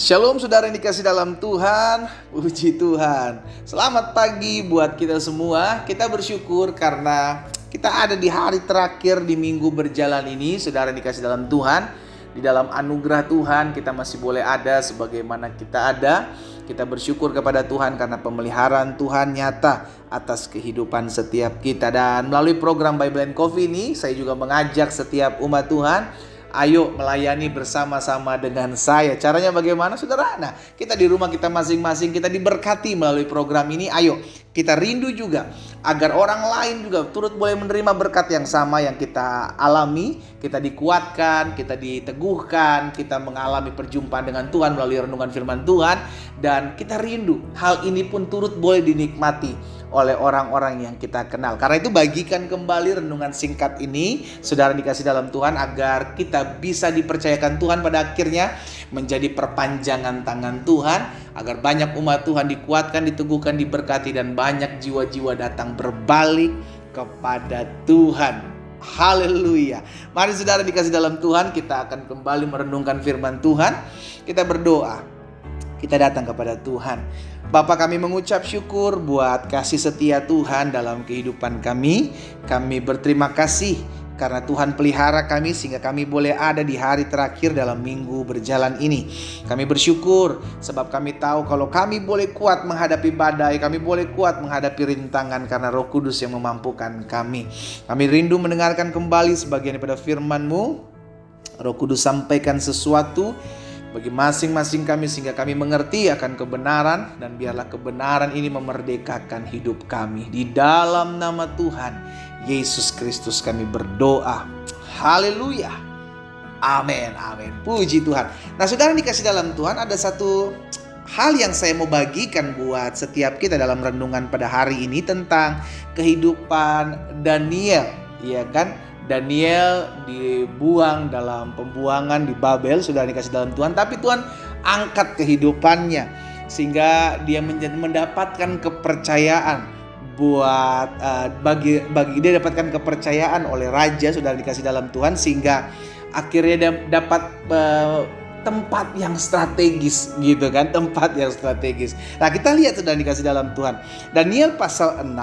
Shalom saudara yang dikasih dalam Tuhan, puji Tuhan. Selamat pagi buat kita semua. Kita bersyukur karena kita ada di hari terakhir di minggu berjalan ini. Saudara yang dikasih dalam Tuhan, di dalam anugerah Tuhan kita masih boleh ada sebagaimana kita ada. Kita bersyukur kepada Tuhan karena pemeliharaan Tuhan nyata atas kehidupan setiap kita. Dan melalui program Bible and Coffee ini, saya juga mengajak setiap umat Tuhan, ayo melayani bersama-sama dengan saya. Caranya bagaimana, saudara? Nah, kita di rumah kita masing-masing, kita diberkati melalui program ini. Ayo, kita rindu juga agar orang lain juga turut boleh menerima berkat yang sama yang kita alami. Kita dikuatkan, kita diteguhkan, kita mengalami perjumpaan dengan Tuhan melalui renungan firman Tuhan. Dan kita rindu hal ini pun turut boleh dinikmati oleh orang-orang yang kita kenal. Karena itu bagikan kembali renungan singkat ini, saudara dikasih dalam Tuhan, agar kita bisa dipercayakan Tuhan pada akhirnya menjadi perpanjangan tangan Tuhan, agar banyak umat Tuhan dikuatkan, diteguhkan, diberkati, dan banyak jiwa-jiwa datang berbalik kepada Tuhan. Haleluya. Mari saudara dikasih dalam Tuhan, kita akan kembali merenungkan firman Tuhan. Kita berdoa. Kita datang kepada Tuhan. Bapa, kami mengucap syukur buat kasih setia Tuhan dalam kehidupan kami. Kami berterima kasih karena Tuhan pelihara kami sehingga kami boleh ada di hari terakhir dalam minggu berjalan ini. Kami bersyukur sebab kami tahu kalau kami boleh kuat menghadapi badai, kami boleh kuat menghadapi rintangan karena Roh Kudus yang memampukan kami. Kami rindu mendengarkan kembali sebagian daripada firman-Mu. Roh Kudus sampaikan sesuatu bagi masing-masing kami sehingga kami mengerti akan kebenaran, dan biarlah kebenaran ini memerdekakan hidup kami. Di dalam nama Tuhan Yesus Kristus kami berdoa. Haleluya. Amin, amin. Puji Tuhan. Nah, saudara dikasih dalam Tuhan, ada satu hal yang saya mau bagikan buat setiap kita dalam renungan pada hari ini tentang kehidupan Daniel, ya kan? Daniel dibuang dalam pembuangan di Babel, sudah dikasih dalam Tuhan, tapi Tuhan angkat kehidupannya sehingga dia mendapatkan kepercayaan buat bagi dia dapatkan kepercayaan oleh raja, sudah dikasih dalam Tuhan, sehingga akhirnya dia dapat tempat yang strategis gitu kan, tempat yang strategis. Nah, kita lihat sudah dikasih dalam Tuhan. Daniel pasal 6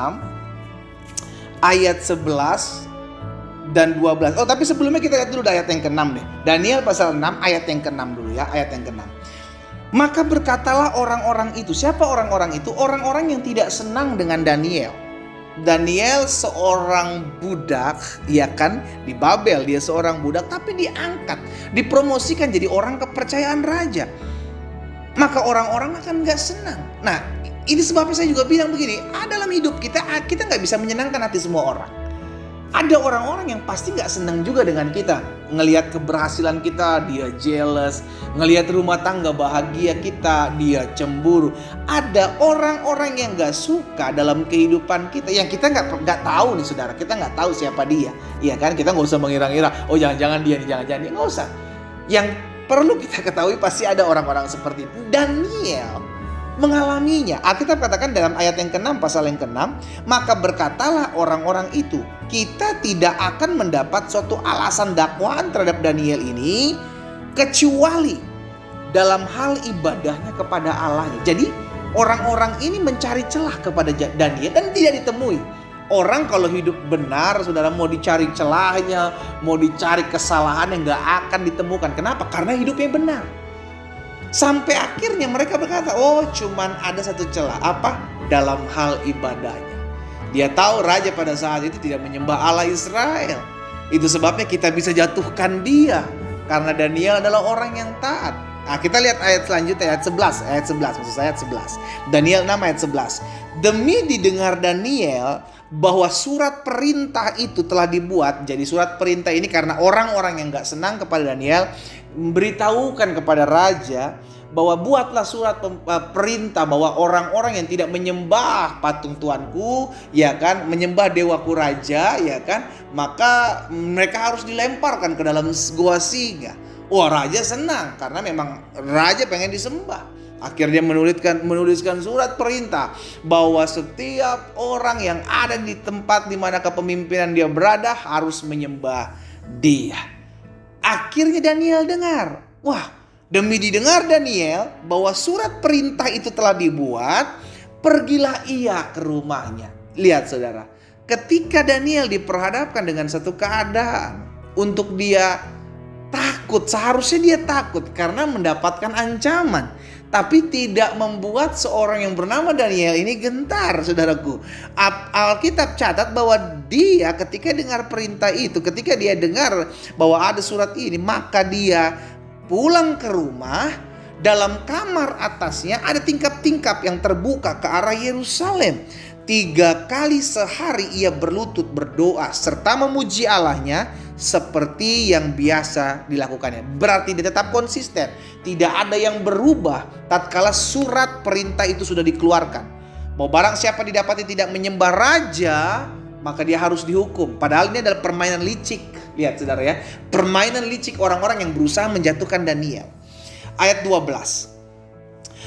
ayat 11 dan 12. Oh, tapi sebelumnya kita lihat dulu ayat yang ke-6 deh. Daniel pasal 6 ayat yang ke-6 dulu ya, ayat yang ke-6. Maka berkatalah orang-orang itu. Siapa orang-orang itu? Orang-orang yang tidak senang dengan Daniel. Daniel seorang budak, ya kan, di Babel dia seorang budak, tapi diangkat, dipromosikan jadi orang kepercayaan raja. Maka orang-orang akan gak senang. Nah, ini sebabnya saya juga bilang begini, dalam hidup kita gak bisa menyenangkan hati semua orang. Ada orang-orang yang pasti gak senang juga dengan kita. Ngelihat keberhasilan kita, dia jealous. Ngelihat rumah tangga bahagia kita, dia cemburu. Ada orang-orang yang gak suka dalam kehidupan kita, yang kita gak tahu nih saudara. Kita gak tahu siapa dia. Iya kan, kita gak usah mengira-ngira, oh jangan-jangan dia nih, jangan-jangan dia. Gak usah. Yang perlu kita ketahui pasti ada orang-orang seperti itu. Daniel mengalaminya. Alkitab katakan dalam ayat yang ke-6, pasal yang ke-6, maka berkatalah orang-orang itu, kita tidak akan mendapat suatu alasan dakwaan terhadap Daniel ini kecuali dalam hal ibadahnya kepada Allahnya. Jadi orang-orang ini mencari celah kepada Daniel dan tidak ditemui. Orang kalau hidup benar, saudara, mau dicari celahnya, mau dicari kesalahannya, gak akan ditemukan. Kenapa? Karena hidupnya benar. Sampai akhirnya mereka berkata, oh cuman ada satu celah. Apa? Dalam hal ibadahnya. Dia tahu raja pada saat itu tidak menyembah Allah Israel. Itu sebabnya kita bisa jatuhkan dia, karena Daniel adalah orang yang taat. Nah, kita lihat ayat selanjutnya, ayat 11. Maksud saya ayat 11. Daniel 6 ayat 11. Demi didengar Daniel bahwa surat perintah itu telah dibuat. Jadi surat perintah ini karena orang-orang yang gak senang kepada Daniel memberitahukan kepada raja bahwa buatlah surat perintah bahwa orang-orang yang tidak menyembah patung tuanku, ya kan, menyembah dewaku raja, ya kan, maka mereka harus dilemparkan ke dalam gua singa. Wah, raja senang karena memang raja pengen disembah. Akhirnya menuliskan surat perintah bahwa setiap orang yang ada di tempat di mana kepemimpinan dia berada harus menyembah dia. Akhirnya Daniel dengar, wah, Demi didengar Daniel bahwa surat perintah itu telah dibuat, pergilah ia ke rumahnya. Lihat saudara, ketika Daniel diperhadapkan dengan satu keadaan untuk dia takut, seharusnya dia takut karena mendapatkan ancaman. Tapi tidak membuat seorang yang bernama Daniel ini gentar, saudaraku. Alkitab catat bahwa dia ketika dengar perintah itu, ketika dia dengar bahwa ada surat ini, maka dia pulang ke rumah. Dalam kamar atasnya ada tingkap-tingkap yang terbuka ke arah Yerusalem. 3 kali sehari ia berlutut berdoa serta memuji Allahnya seperti yang biasa dilakukannya. Berarti dia tetap konsisten. Tidak ada yang berubah tatkala surat perintah itu sudah dikeluarkan. Bahwa barang siapa didapati tidak menyembah raja, maka dia harus dihukum. Padahal ini adalah permainan licik. Lihat saudara ya, permainan licik orang-orang yang berusaha menjatuhkan Daniel. Ayat 12.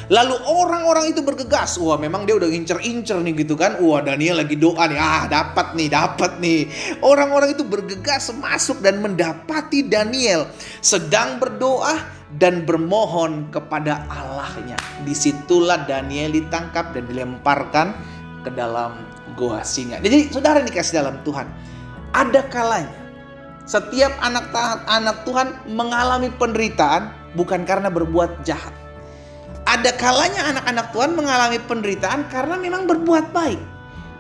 Lalu orang-orang itu bergegas. Wah, memang dia udah incer-incer nih gitu kan. Wah, Daniel lagi doa nih. Dapat nih. Orang-orang itu bergegas masuk dan mendapati Daniel sedang berdoa dan bermohon kepada Allahnya. Disitulah Daniel ditangkap dan dilemparkan ke dalam goa singa. Jadi saudara dikasih dalam Tuhan, ada kalanya setiap anak Tuhan mengalami penderitaan bukan karena berbuat jahat. Ada kalanya anak-anak Tuhan mengalami penderitaan karena memang berbuat baik.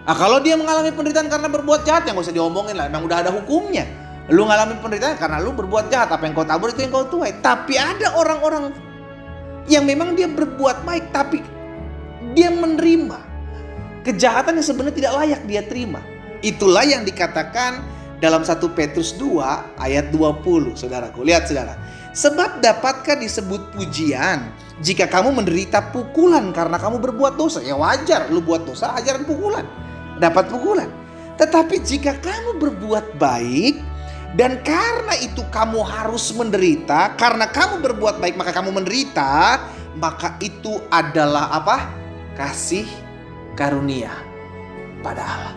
Nah, kalau dia mengalami penderitaan karena berbuat jahat, yang gak usah diomongin lah, memang udah ada hukumnya. Lu ngalamin penderitaan karena lu berbuat jahat, apa yang kau tabur itu yang kau tuai. Tapi ada orang-orang yang memang dia berbuat baik, tapi dia menerima kejahatan yang sebenarnya tidak layak dia terima. Itulah yang dikatakan dalam 1 Petrus 2 ayat 20, saudaraku. Lihat saudara. Sebab dapatkah disebut pujian jika kamu menderita pukulan karena kamu berbuat dosa? Ya wajar, lu buat dosa, ajaran pukulan, dapat pukulan. Tetapi jika kamu berbuat baik dan karena itu kamu harus menderita, karena kamu berbuat baik maka kamu menderita, maka itu adalah apa? Kasih karunia pada Allah.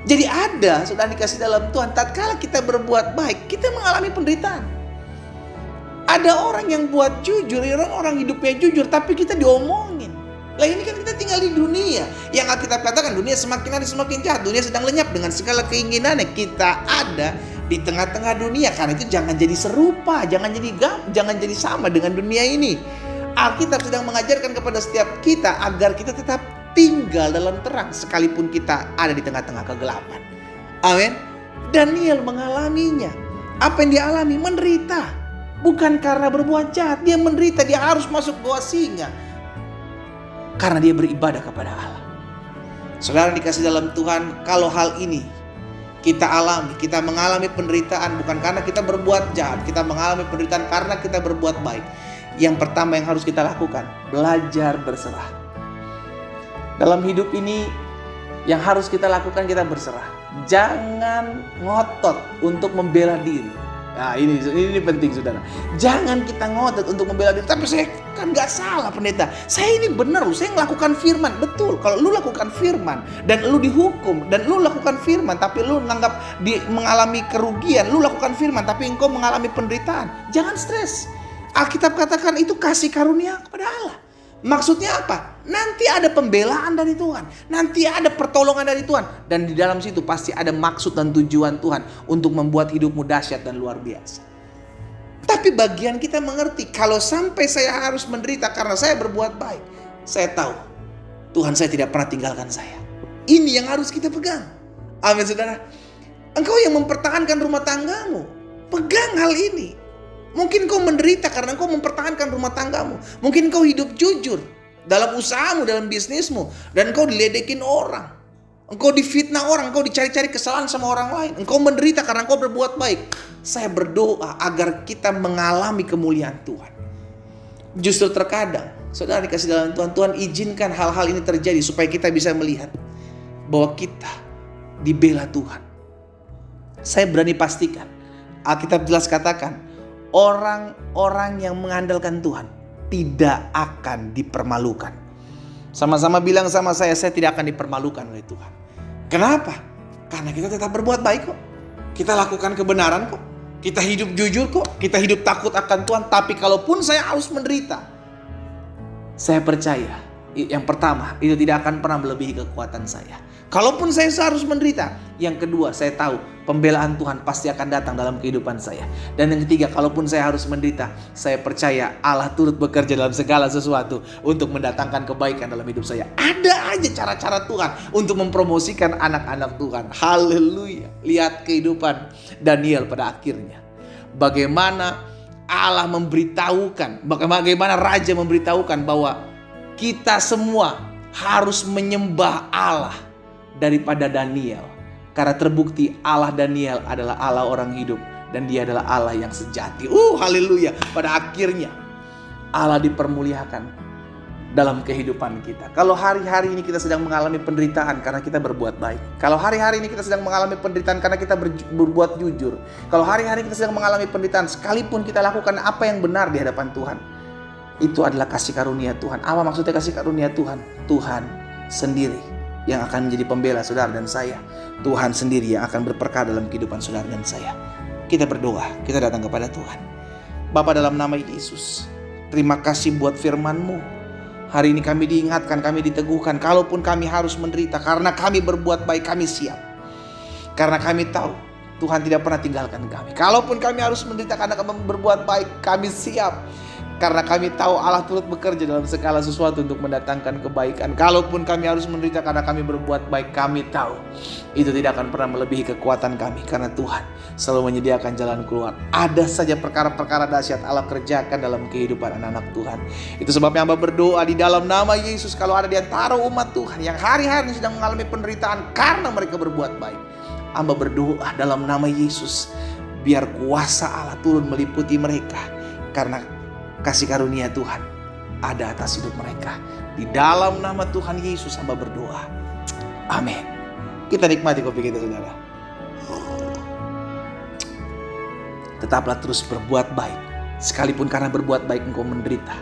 Jadi ada, sudah dikasih dalam Tuhan, tatkala kita berbuat baik, kita mengalami penderitaan. Ada orang yang buat jujur, orang hidupnya jujur, tapi kita diomongin. Lah ini kan kita tinggal di dunia. Yang kita katakan dunia semakin hari semakin jahat. Dunia sedang lenyap dengan segala keinginannya. Kita ada di tengah-tengah dunia. Karena itu jangan jadi serupa, jangan jadi sama dengan dunia ini. Alkitab sedang mengajarkan kepada setiap kita agar kita tetap tinggal dalam terang sekalipun kita ada di tengah-tengah kegelapan. Amin. Daniel mengalaminya. Apa yang dia alami? Menderita. Bukan karena berbuat jahat, dia menderita, dia harus masuk goa singa karena dia beribadah kepada Allah. Saudara dikasih dalam Tuhan, kalau hal ini kita alami, kita mengalami penderitaan bukan karena kita berbuat jahat, kita mengalami penderitaan karena kita berbuat baik. Yang pertama yang harus kita lakukan, belajar berserah. Dalam hidup ini yang harus kita lakukan, kita berserah. Jangan ngotot untuk membela diri. Nah ini penting saudara. Jangan kita ngotot untuk membela diri. Tapi saya kan gak salah pendeta. Saya ini benar loh. Saya melakukan firman. Betul. Kalau lu lakukan firman dan lu dihukum dan lu lakukan firman tapi lu menganggap mengalami kerugian. Lu lakukan firman tapi engkau mengalami penderitaan. Jangan stres. Alkitab katakan itu kasih karunia kepada Allah. Maksudnya apa? Nanti ada pembelaan dari Tuhan. Nanti ada pertolongan dari Tuhan. Dan di dalam situ pasti ada maksud dan tujuan Tuhan untuk membuat hidupmu dahsyat dan luar biasa. Tapi bagian kita mengerti, kalau sampai saya harus menderita karena saya berbuat baik, saya tahu Tuhan saya tidak pernah tinggalkan saya. Ini yang harus kita pegang. Amin saudara. Engkau yang mempertahankan rumah tanggamu, pegang hal ini. Mungkin kau menderita karena kau mempertahankan rumah tanggamu. Mungkin kau hidup jujur dalam usahamu, dalam bisnismu. Dan kau diledekin orang. Engkau difitnah orang, engkau dicari-cari kesalahan sama orang lain. Engkau menderita karena engkau berbuat baik. Saya berdoa agar kita mengalami kemuliaan Tuhan. Justru terkadang, saudara dikasih dalam Tuhan, Tuhan izinkan hal-hal ini terjadi supaya kita bisa melihat bahwa kita dibela Tuhan. Saya berani pastikan, Alkitab jelas katakan, orang-orang yang mengandalkan Tuhan tidak akan dipermalukan. Sama-sama bilang sama saya tidak akan dipermalukan oleh Tuhan. Kenapa? Karena kita tetap berbuat baik kok. Kita lakukan kebenaran kok. Kita hidup jujur kok, kita hidup takut akan Tuhan. Tapi kalaupun saya harus menderita, saya percaya yang pertama, itu tidak akan pernah melebihi kekuatan saya. Kalaupun saya harus menderita, yang kedua, saya tahu pembelaan Tuhan pasti akan datang dalam kehidupan saya. Dan yang ketiga, kalaupun saya harus menderita, saya percaya Allah turut bekerja dalam segala sesuatu untuk mendatangkan kebaikan dalam hidup saya. Ada aja cara-cara Tuhan untuk mempromosikan anak-anak Tuhan. Haleluya. Lihat kehidupan Daniel pada akhirnya. Bagaimana Allah memberitahukan, bagaimana Raja memberitahukan bahwa kita semua harus menyembah Allah daripada Daniel. Karena terbukti Allah Daniel adalah Allah orang hidup. Dan dia adalah Allah yang sejati. Haleluya. Pada akhirnya Allah dipermuliakan dalam kehidupan kita. Kalau hari-hari ini kita sedang mengalami penderitaan karena kita berbuat baik. Kalau hari-hari ini kita sedang mengalami penderitaan karena kita berbuat jujur. Kalau hari-hari kita sedang mengalami penderitaan sekalipun kita lakukan apa yang benar di hadapan Tuhan, itu adalah kasih karunia Tuhan. Apa maksudnya kasih karunia Tuhan? Tuhan sendiri yang akan menjadi pembela saudara dan saya. Tuhan sendiri yang akan berperkara dalam kehidupan saudara dan saya. Kita berdoa, kita datang kepada Tuhan. Bapa, dalam nama Yesus, terima kasih buat firman-Mu. Hari ini kami diingatkan, kami diteguhkan. Kalaupun kami harus menderita karena kami berbuat baik, kami siap. Karena kami tahu Tuhan tidak pernah tinggalkan kami. Kalaupun kami harus menderita karena kami berbuat baik, kami siap. Karena kami tahu Allah turut bekerja dalam segala sesuatu untuk mendatangkan kebaikan. Kalaupun kami harus menderita karena kami berbuat baik, kami tahu itu tidak akan pernah melebihi kekuatan kami. Karena Tuhan selalu menyediakan jalan keluar. Ada saja perkara-perkara dahsyat Allah kerjakan dalam kehidupan anak-anak Tuhan. Itu sebabnya hamba berdoa di dalam nama Yesus, kalau ada di antara umat Tuhan yang hari-hari sedang mengalami penderitaan karena mereka berbuat baik, hamba berdoa dalam nama Yesus, biar kuasa Allah turun meliputi mereka. Karena kasih karunia Tuhan ada atas hidup mereka. Di dalam nama Tuhan Yesus hamba berdoa. Amin. Kita nikmati kopi kita saudara. Tetaplah terus berbuat baik. Sekalipun karena berbuat baik engkau menderita,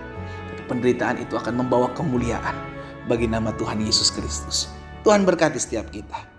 tapi penderitaan itu akan membawa kemuliaan bagi nama Tuhan Yesus Kristus. Tuhan berkati setiap kita.